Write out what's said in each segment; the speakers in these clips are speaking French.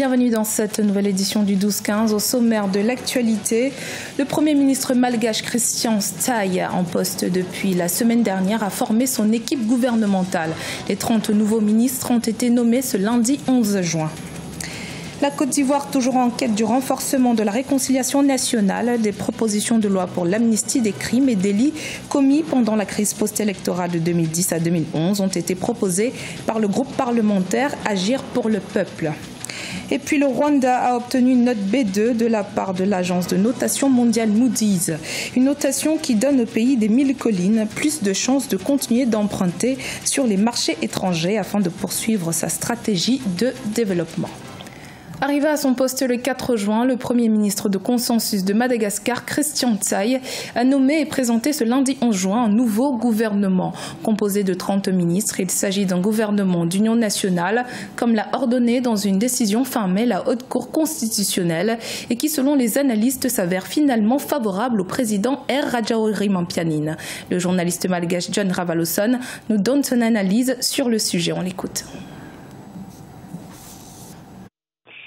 Bienvenue dans cette nouvelle édition du 12-15. Au sommaire de l'actualité, le Premier ministre malgache Christian Tsaye, en poste depuis la semaine dernière, a formé son équipe gouvernementale. Les 30 nouveaux ministres ont été nommés ce lundi 11 juin. La Côte d'Ivoire, toujours en quête du renforcement de la réconciliation nationale, des propositions de loi pour l'amnistie des crimes et délits commis pendant la crise post-électorale de 2010 à 2011 ont été proposées par le groupe parlementaire Agir pour le peuple. Et puis le Rwanda a obtenu une note B2 de la part de l'agence de notation mondiale Moody's. Une notation qui donne au pays des 1000 collines plus de chances de continuer d'emprunter sur les marchés étrangers afin de poursuivre sa stratégie de développement. Arrivé à son poste le 4 juin, le Premier ministre de consensus de Madagascar, Christian Tsaye, a nommé et présenté ce lundi 11 juin un nouveau gouvernement. Composé de 30 ministres, il s'agit d'un gouvernement d'union nationale, comme l'a ordonné dans une décision fin mai la Haute Cour constitutionnelle, et qui, selon les analystes, s'avère finalement favorable au président R. Radjaourimampianine. Le journaliste malgache John Ravaloson nous donne son analyse sur le sujet. On l'écoute.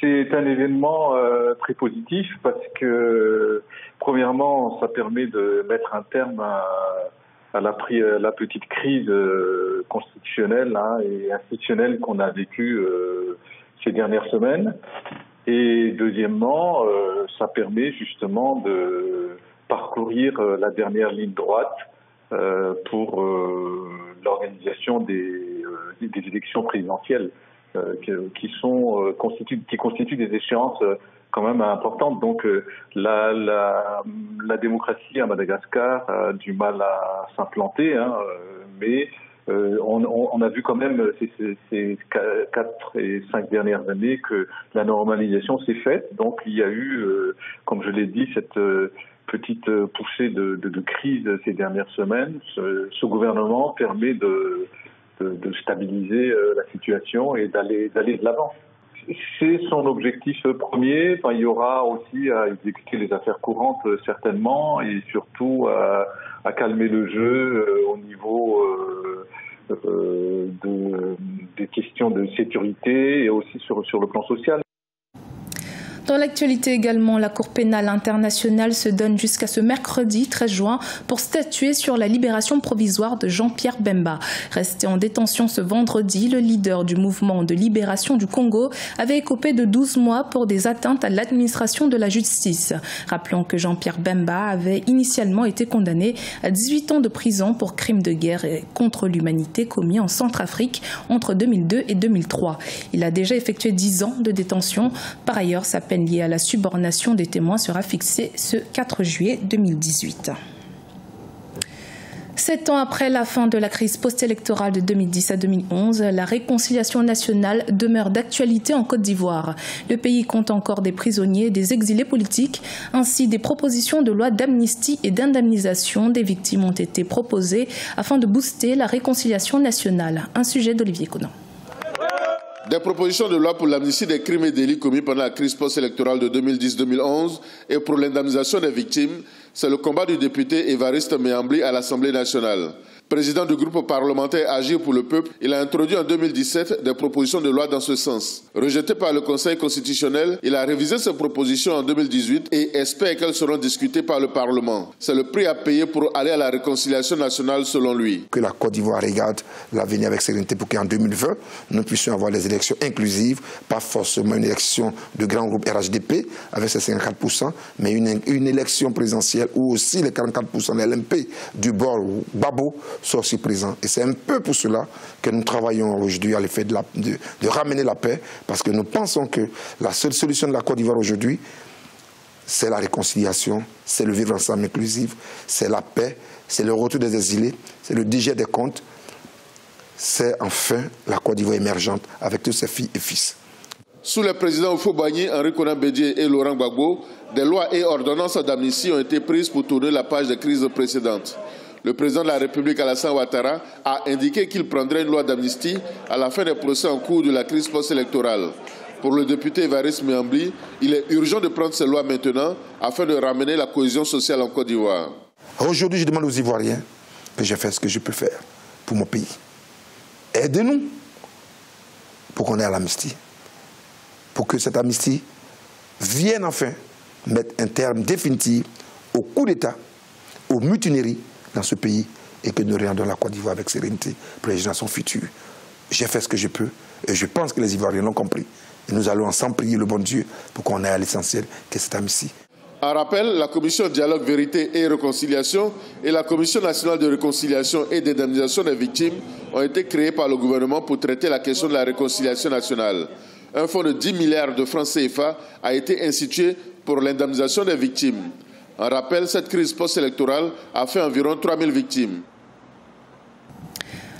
C'est un événement très positif parce que, premièrement, ça permet de mettre un terme à la petite crise constitutionnelle et institutionnelle qu'on a vécue ces dernières semaines. Et deuxièmement, ça permet justement de parcourir la dernière ligne droite pour l'organisation des élections présidentielles. Qui constituent des échéances quand même importantes. Donc la démocratie à Madagascar a du mal à s'implanter, mais on a vu quand même ces 4 et 5 dernières années que la normalisation s'est faite. Donc il y a eu, comme je l'ai dit, cette petite poussée de crise ces dernières semaines. Ce gouvernement permet de stabiliser la situation et d'aller de l'avant. C'est son objectif premier. Enfin, il y aura aussi à exécuter les affaires courantes certainement et surtout à calmer le jeu au niveau des questions de sécurité et aussi sur le plan social. Dans l'actualité également, la Cour pénale internationale se donne jusqu'à ce mercredi 13 juin pour statuer sur la libération provisoire de Jean-Pierre Bemba. Resté en détention ce vendredi, le leader du mouvement de libération du Congo avait écopé de 12 mois pour des atteintes à l'administration de la justice. Rappelons que Jean-Pierre Bemba avait initialement été condamné à 18 ans de prison pour crimes de guerre et contre l'humanité commis en Centrafrique entre 2002 et 2003. Il a déjà effectué 10 ans de détention. Par ailleurs, sa peine liée à la subornation des témoins sera fixée ce 4 juillet 2018. 7 ans après la fin de la crise post-électorale de 2010 à 2011, la réconciliation nationale demeure d'actualité en Côte d'Ivoire. Le pays compte encore des prisonniers et des exilés politiques. Ainsi, des propositions de loi d'amnistie et d'indemnisation des victimes ont été proposées afin de booster la réconciliation nationale. Un sujet d'Olivier Conan. Des propositions de loi pour l'amnistie des crimes et délits commis pendant la crise post-électorale de 2010-2011 et pour l'indemnisation des victimes, c'est le combat du député Évariste Méambli à l'Assemblée nationale. Président du groupe parlementaire Agir pour le peuple, il a introduit en 2017 des propositions de loi dans ce sens. Rejetées par le Conseil constitutionnel, il a révisé ces propositions en 2018 et espère qu'elles seront discutées par le Parlement. C'est le prix à payer pour aller à la réconciliation nationale selon lui. Que la Côte d'Ivoire regarde l'avenir avec sérénité pour qu'en 2020, nous puissions avoir des élections inclusives, pas forcément une élection de grand groupe RHDP avec ses 54%, mais une élection présidentielle où aussi les 44% de l'LMP du bord Babo sont aussi présents. Et c'est un peu pour cela que nous travaillons aujourd'hui à l'effet de ramener la paix, parce que nous pensons que la seule solution de la Côte d'Ivoire aujourd'hui, c'est la réconciliation, c'est le vivre ensemble inclusif, c'est la paix, c'est le retour des exilés, c'est le digère des comptes, c'est enfin la Côte d'Ivoire émergente avec tous ses filles et fils. Sous les présidents Houphouët-Boigny, Henri Konan Bédié et Laurent Gbagbo, des lois et ordonnances d'amnistie ont été prises pour tourner la page des crises précédentes. Le président de la République, Alassane Ouattara, a indiqué qu'il prendrait une loi d'amnistie à la fin des procès en cours de la crise post-électorale. Pour le député Évariste Méambli, il est urgent de prendre ces lois maintenant afin de ramener la cohésion sociale en Côte d'Ivoire. Aujourd'hui, je demande aux Ivoiriens que je fasse ce que je peux faire pour mon pays. Aidez-nous pour qu'on ait à l'amnistie. pour que cette amnistie vienne enfin mettre un terme définitif au coup d'État, aux mutineries dans ce pays et que nous rendons la Côte d'Ivoire avec sérénité pour les générations futures. J'ai fait ce que je peux et je pense que les Ivoiriens l'ont compris. Et nous allons ensemble prier le bon Dieu pour qu'on aille à l'essentiel, qui est cette amnistie. En rappel, la Commission Dialogue, Vérité et Réconciliation et la Commission nationale de réconciliation et d'indemnisation des victimes ont été créées par le gouvernement pour traiter la question de la réconciliation nationale. Un fonds de 10 milliards de francs CFA a été institué pour l'indemnisation des victimes. En rappel, cette crise post-électorale a fait environ 3000 victimes.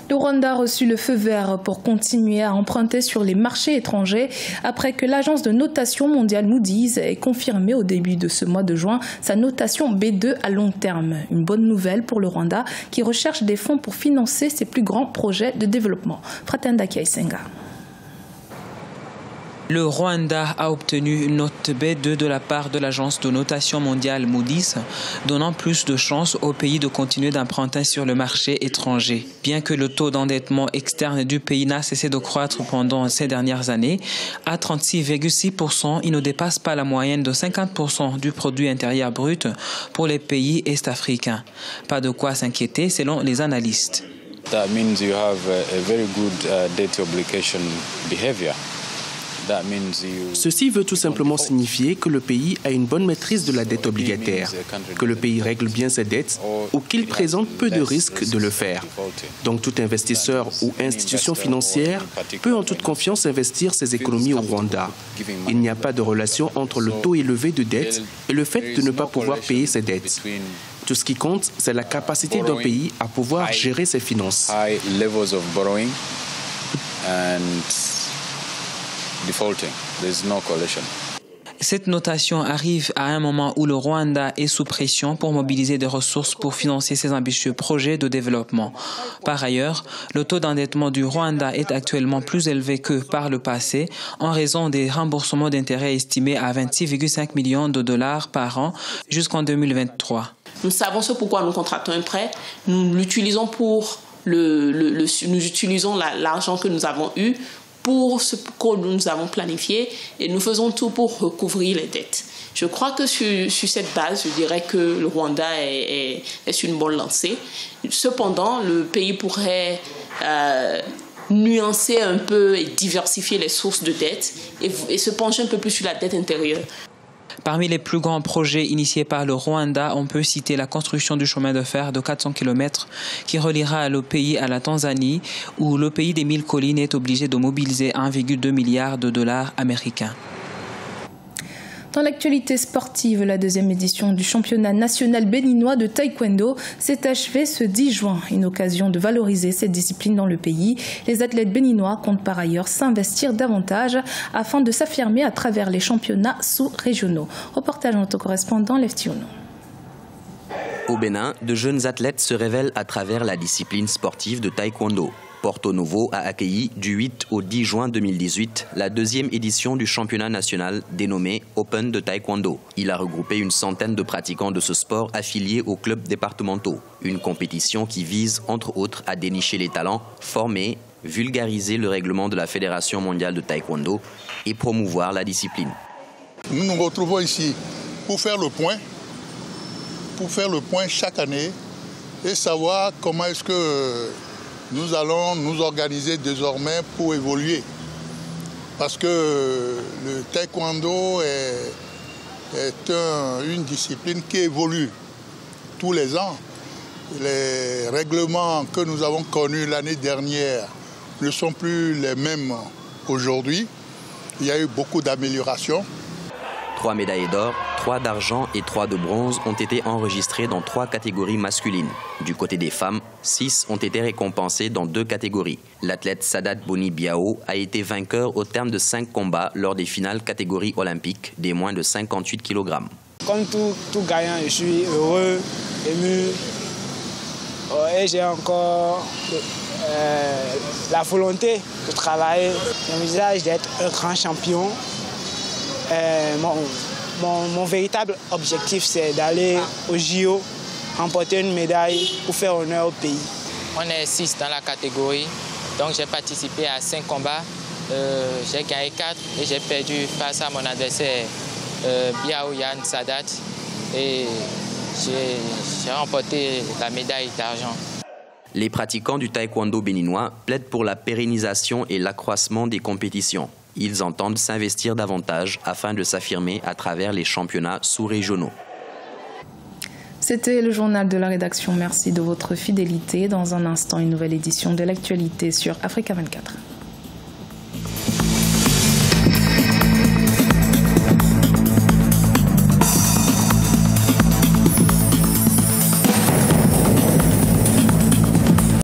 Le Rwanda a reçu le feu vert pour continuer à emprunter sur les marchés étrangers après que l'agence de notation mondiale Moody's ait confirmé au début de ce mois de juin sa notation B2 à long terme. Une bonne nouvelle pour le Rwanda qui recherche des fonds pour financer ses plus grands projets de développement. Fratenda Kiaisenga. Le Rwanda a obtenu une note B2 de la part de l'agence de notation mondiale Moody's, donnant plus de chances au pays de continuer d'emprunter sur le marché étranger. Bien que le taux d'endettement externe du pays n'a cessé de croître pendant ces dernières années, à 36,6%, il ne dépasse pas la moyenne de 50% du produit intérieur brut pour les pays est-africains. Pas de quoi s'inquiéter selon les analystes. That means you have a very good debt obligation behavior. Ceci veut tout simplement signifier que le pays a une bonne maîtrise de la dette obligataire, que le pays règle bien ses dettes ou qu'il présente peu de risques de le faire. Donc tout investisseur ou institution financière peut en toute confiance investir ses économies au Rwanda. Il n'y a pas de relation entre le taux élevé de dette et le fait de ne pas pouvoir payer ses dettes. Tout ce qui compte, c'est la capacité d'un pays à pouvoir gérer ses finances. Cette notation arrive à un moment où le Rwanda est sous pression pour mobiliser des ressources pour financer ses ambitieux projets de développement. Par ailleurs, le taux d'endettement du Rwanda est actuellement plus élevé que par le passé en raison des remboursements d'intérêts estimés à 26,5 millions de dollars par an jusqu'en 2023. Nous savons ce pourquoi nous contractons un prêt. Nous l'utilisons pour nous utilisons l'argent que nous avons eu pour ce que nous avons planifié et nous faisons tout pour recouvrir les dettes. Je crois que sur cette base, je dirais que le Rwanda est sur une bonne lancée. Cependant, le pays pourrait nuancer un peu et diversifier les sources de dettes et se pencher un peu plus sur la dette intérieure. Parmi les plus grands projets initiés par le Rwanda, on peut citer la construction du chemin de fer de 400 km qui reliera le pays à la Tanzanie, où le pays des 1000 collines est obligé de mobiliser 1,2 milliard de dollars américains. Dans l'actualité sportive, la deuxième édition du championnat national béninois de taekwondo s'est achevée ce 10 juin. Une occasion de valoriser cette discipline dans le pays. Les athlètes béninois comptent par ailleurs s'investir davantage afin de s'affirmer à travers les championnats sous-régionaux. Reportage de notre correspondant Leftiono. Au Bénin, de jeunes athlètes se révèlent à travers la discipline sportive de taekwondo. Porto Novo a accueilli du 8 au 10 juin 2018 la deuxième édition du championnat national dénommé Open de Taekwondo. Il a regroupé une centaine de pratiquants de ce sport affiliés aux clubs départementaux. Une compétition qui vise, entre autres, à dénicher les talents, former, vulgariser le règlement de la Fédération mondiale de Taekwondo et promouvoir la discipline. Nous nous retrouvons ici pour faire le point chaque année et savoir comment est-ce que nous allons nous organiser désormais pour évoluer. Parce que le taekwondo est une discipline qui évolue tous les ans. Les règlements que nous avons connus l'année dernière ne sont plus les mêmes aujourd'hui. Il y a eu beaucoup d'améliorations. 3 médailles d'or, 3 d'argent et 3 de bronze ont été enregistrées dans 3 catégories masculines. Du côté des femmes, 6 ont été récompensées dans 2 catégories. L'athlète Sadat Boni Biao a été vainqueur au terme de 5 combats lors des finales catégorie olympique des moins de 58 kg. Comme tout gagnant, je suis heureux, ému et j'ai encore la volonté de travailler. J'envisage d'être un grand champion. Mon véritable objectif, c'est d'aller au JO, remporter une médaille pour faire honneur au pays. On est 6 dans la catégorie, donc j'ai participé à 5 combats j'ai gagné 4 et j'ai perdu face à mon adversaire Biao Yann Sadat et j'ai remporté la médaille d'argent. Les pratiquants du taekwondo béninois plaident pour la pérennisation et l'accroissement des compétitions. Ils entendent s'investir davantage afin de s'affirmer à travers les championnats sous-régionaux. C'était le journal de la rédaction. Merci de votre fidélité. Dans un instant, une nouvelle édition de l'actualité sur Africa 24.